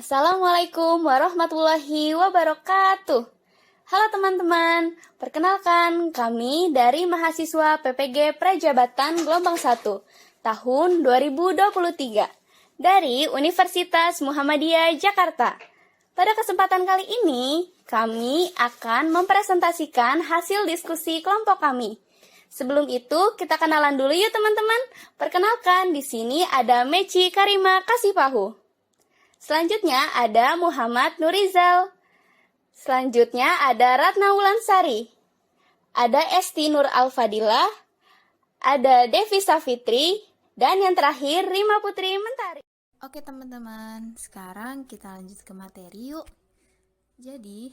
Assalamualaikum warahmatullahi wabarakatuh. Halo teman-teman, perkenalkan kami dari mahasiswa PPG Prajabatan Gelombang 1 tahun 2023 dari Universitas Muhammadiyah Jakarta. Pada kesempatan kali ini, kami akan mempresentasikan hasil diskusi kelompok kami. Sebelum itu, kita kenalan dulu yuk teman-teman. Perkenalkan, di sini ada Meci Karima Kasipahu. Selanjutnya ada Muhammad Nurizal. Selanjutnya ada Ratna Wulansari. Ada Esti Nur Al-Fadilah. Ada Devi Safitri. Dan yang terakhir Rima Putri Mentari. Oke teman-teman, sekarang kita lanjut ke materi yuk. Jadi,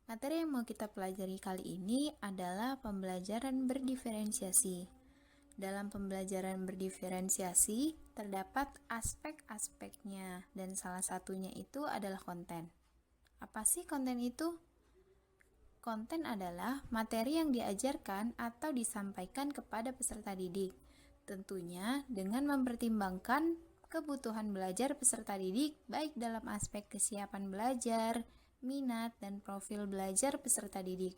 materi yang mau kita pelajari kali ini adalah pembelajaran berdiferensiasi. Dalam pembelajaran berdiferensiasi, terdapat aspek-aspeknya dan salah satunya itu adalah konten. Apa sih konten itu? Konten adalah materi yang diajarkan atau disampaikan kepada peserta didik. Tentunya dengan mempertimbangkan kebutuhan belajar peserta didik baik dalam aspek kesiapan belajar, minat, dan profil belajar peserta didik.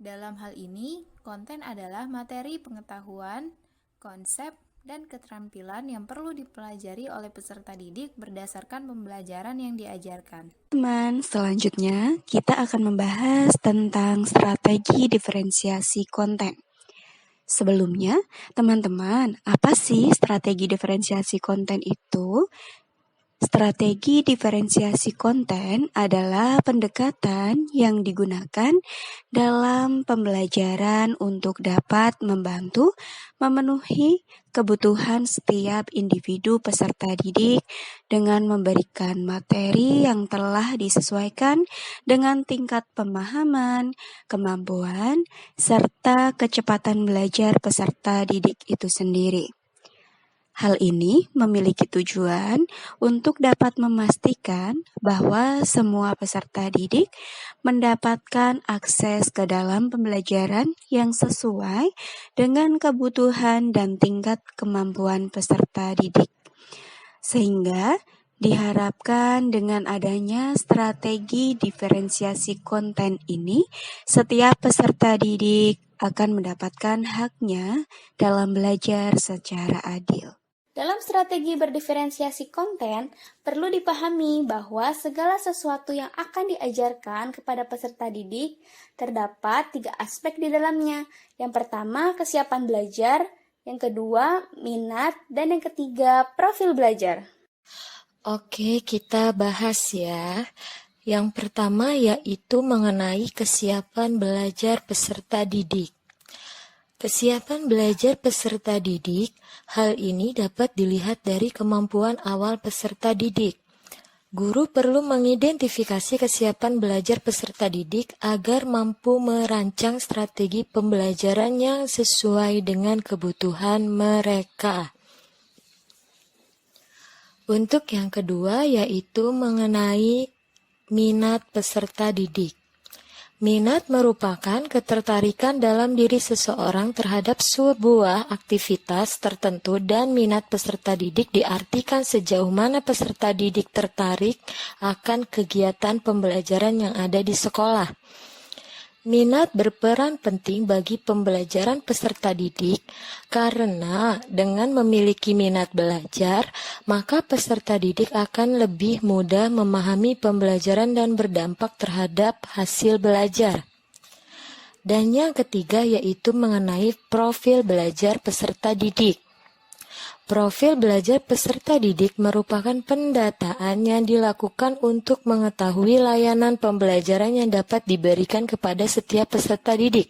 Dalam hal ini, konten adalah materi pengetahuan, konsep, dan keterampilan yang perlu dipelajari oleh peserta didik berdasarkan pembelajaran yang diajarkan. Teman, selanjutnya kita akan membahas tentang strategi diferensiasi konten. Sebelumnya, teman-teman, apa sih strategi diferensiasi konten itu? Strategi diferensiasi konten adalah pendekatan yang digunakan dalam pembelajaran untuk dapat membantu memenuhi kebutuhan setiap individu peserta didik dengan memberikan materi yang telah disesuaikan dengan tingkat pemahaman, kemampuan, serta kecepatan belajar peserta didik itu sendiri. Hal ini memiliki tujuan untuk dapat memastikan bahwa semua peserta didik mendapatkan akses ke dalam pembelajaran yang sesuai dengan kebutuhan dan tingkat kemampuan peserta didik. Sehingga diharapkan dengan adanya strategi diferensiasi konten ini, setiap peserta didik akan mendapatkan haknya dalam belajar secara adil. Dalam strategi berdiferensiasi konten, perlu dipahami bahwa segala sesuatu yang akan diajarkan kepada peserta didik terdapat 3 aspek di dalamnya. Yang pertama, kesiapan belajar, yang kedua, minat, dan yang ketiga, profil belajar. Oke, kita bahas ya. Yang pertama yaitu mengenai kesiapan belajar peserta didik. Kesiapan belajar peserta didik, hal ini dapat dilihat dari kemampuan awal peserta didik. Guru perlu mengidentifikasi kesiapan belajar peserta didik agar mampu merancang strategi pembelajaran yang sesuai dengan kebutuhan mereka. Untuk yang kedua yaitu mengenai minat peserta didik. Minat merupakan ketertarikan dalam diri seseorang terhadap sebuah aktivitas tertentu dan minat peserta didik diartikan sejauh mana peserta didik tertarik akan kegiatan pembelajaran yang ada di sekolah. Minat berperan penting bagi pembelajaran peserta didik karena dengan memiliki minat belajar, maka peserta didik akan lebih mudah memahami pembelajaran dan berdampak terhadap hasil belajar. Dan yang ketiga yaitu mengenai profil belajar peserta didik. Profil belajar peserta didik merupakan pendataan yang dilakukan untuk mengetahui layanan pembelajaran yang dapat diberikan kepada setiap peserta didik.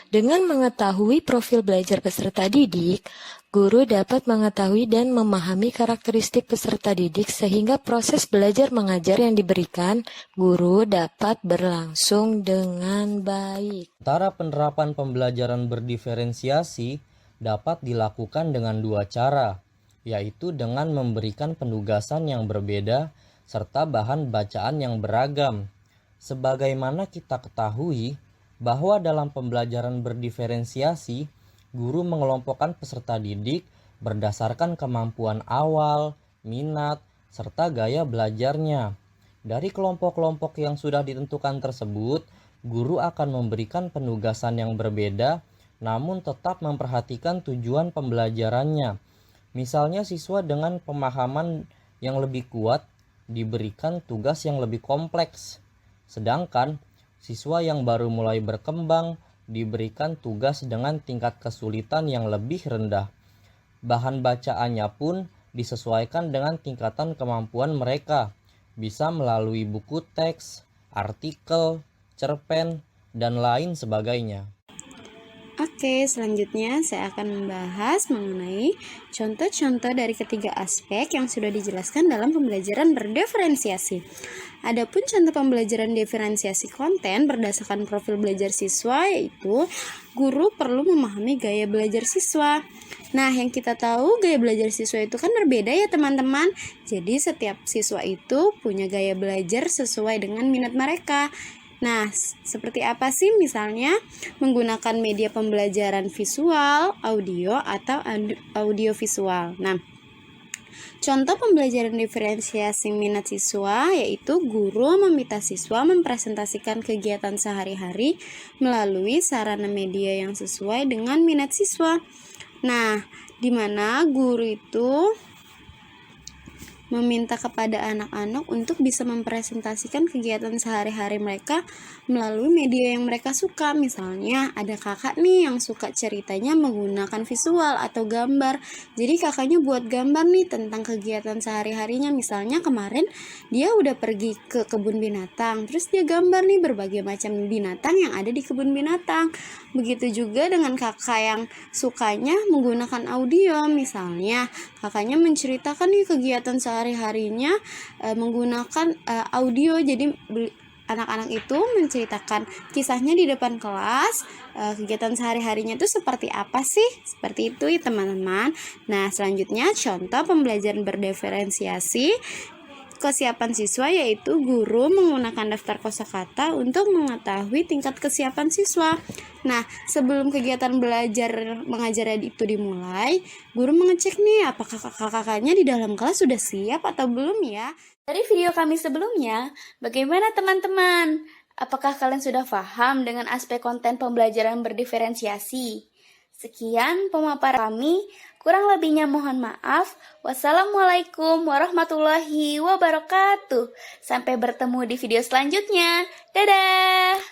Dengan mengetahui profil belajar peserta didik, guru dapat mengetahui dan memahami karakteristik peserta didik sehingga proses belajar mengajar yang diberikan guru dapat berlangsung dengan baik. Cara penerapan pembelajaran berdiferensiasi dapat dilakukan dengan 2 cara, yaitu dengan memberikan penugasan yang berbeda serta bahan bacaan yang beragam. Sebagaimana kita ketahui bahwa dalam pembelajaran berdiferensiasi, guru mengelompokkan peserta didik berdasarkan kemampuan awal, minat, serta gaya belajarnya. Dari kelompok-kelompok yang sudah ditentukan tersebut, guru akan memberikan penugasan yang berbeda, namun tetap memperhatikan tujuan pembelajarannya. Misalnya siswa dengan pemahaman yang lebih kuat diberikan tugas yang lebih kompleks, sedangkan siswa yang baru mulai berkembang diberikan tugas dengan tingkat kesulitan yang lebih rendah. Bahan bacaannya pun disesuaikan dengan tingkatan kemampuan mereka, bisa melalui buku teks, artikel, cerpen, dan lain sebagainya. Oke, selanjutnya saya akan membahas mengenai contoh-contoh dari ketiga aspek yang sudah dijelaskan dalam pembelajaran berdiferensiasi. Adapun contoh pembelajaran diferensiasi konten berdasarkan profil belajar siswa, yaitu guru perlu memahami gaya belajar siswa. Nah, yang kita tahu gaya belajar siswa itu kan berbeda ya teman-teman. Jadi setiap siswa itu punya gaya belajar sesuai dengan minat mereka. Nah, seperti apa sih misalnya menggunakan media pembelajaran visual, audio, atau audiovisual. Nah, contoh pembelajaran diferensiasi minat siswa yaitu guru meminta siswa mempresentasikan kegiatan sehari-hari melalui sarana media yang sesuai dengan minat siswa. Nah, di mana guru itu meminta kepada anak-anak untuk bisa mempresentasikan kegiatan sehari-hari mereka melalui media yang mereka suka. Misalnya ada kakak nih yang suka ceritanya menggunakan visual atau gambar. Jadi kakaknya buat gambar nih tentang kegiatan sehari-harinya. Misalnya kemarin dia udah pergi ke kebun binatang, terus dia gambar nih berbagai macam binatang yang ada di kebun binatang. Begitu juga dengan kakak yang sukanya menggunakan audio. Misalnya kakaknya menceritakan nih kegiatan sehari-harinya menggunakan audio. Jadi anak-anak itu menceritakan kisahnya di depan kelas, kegiatan sehari-harinya itu seperti apa sih? Seperti itu ya teman-teman. Nah, selanjutnya contoh pembelajaran berdiferensiasi kesiapan siswa yaitu guru menggunakan daftar kosakata untuk mengetahui tingkat kesiapan siswa. Nah, sebelum kegiatan belajar mengajar itu dimulai, guru mengecek nih apakah kakak-kakaknya di dalam kelas sudah siap atau belum ya. Dari video kami sebelumnya, bagaimana teman-teman? Apakah kalian sudah paham dengan aspek konten pembelajaran berdiferensiasi? Sekian pemaparan kami, kurang lebihnya mohon maaf. Wassalamualaikum warahmatullahi wabarakatuh. Sampai bertemu di video selanjutnya. Dadah!